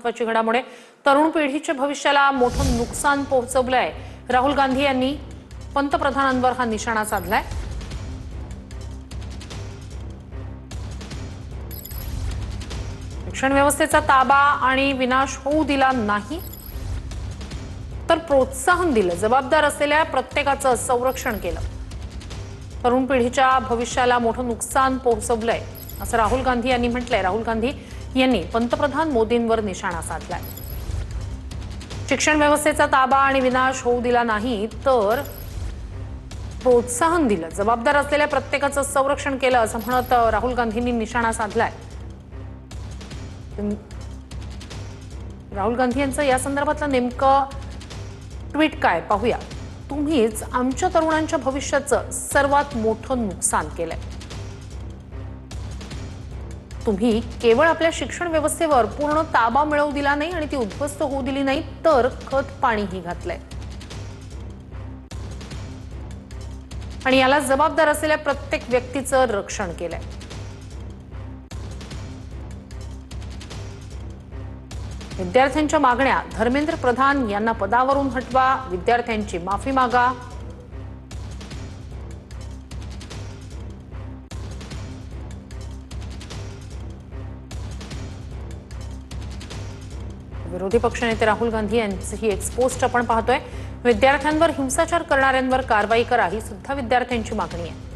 महत्त्वाची घडामोड आहे। तरुण पिढीच्या भविष्याला मोठं नुकसान पोहोचवलंय। राहुल गांधी यांनी पंतप्रधानांवर हा निशाणा साधलाय। शिक्षण व्यवस्थेचा ताबा आणि विनाश होऊ दिला नाही तर प्रोत्साहन दिलं, जबाबदार असलेल्या प्रत्येकाचं संरक्षण केलं। तरुण पिढीच्या भविष्याला मोठं नुकसान पोहोचवलंय असं राहुल गांधी यांनी म्हटलंय। राहुल गांधी यांनी पंतप्रधान मोदींवर निशाणा साधलाय। शिक्षण व्यवस्थेचा ताबा आणि विनाश होऊ दिला नाही तर प्रोत्साहन दिलं, जबाबदार असलेल्या प्रत्येकाचं संरक्षण केलं असं म्हणत राहुल गांधींनी निशाणा साधलाय। राहुल गांधी यांचं या संदर्भातलं नेमकं ट्वीट काय पाहूया। तुम्हीच आमच्या तरुणांच्या भविष्याचं सर्वात मोठं नुकसान केलंय। तुम्ही केवळ आपल्या शिक्षण व्यवस्थेवर पूर्ण ताबा मिळवू दिला नाही आणि ती उद्ध्वस्त होऊ दिली नाही तर खत पाणीही घातलंय आणि याला जबाबदार असलेल्या प्रत्येक व्यक्तीचं रक्षण केलंय। विद्यार्थ्यांच्या मागण्या, धर्मेंद्र प्रधान यांना पदावरून हटवा, विद्यार्थ्यांची माफी मागा, विरोधी पक्षनेते राहुल गांधी यांची ही एक पोस्ट आपण पाहतोय। विद्यार्थ्यांवर हिंसाचार करणाऱ्यांवर कारवाई करा, ही सुद्धा विद्यार्थ्यांची मागणी आहे।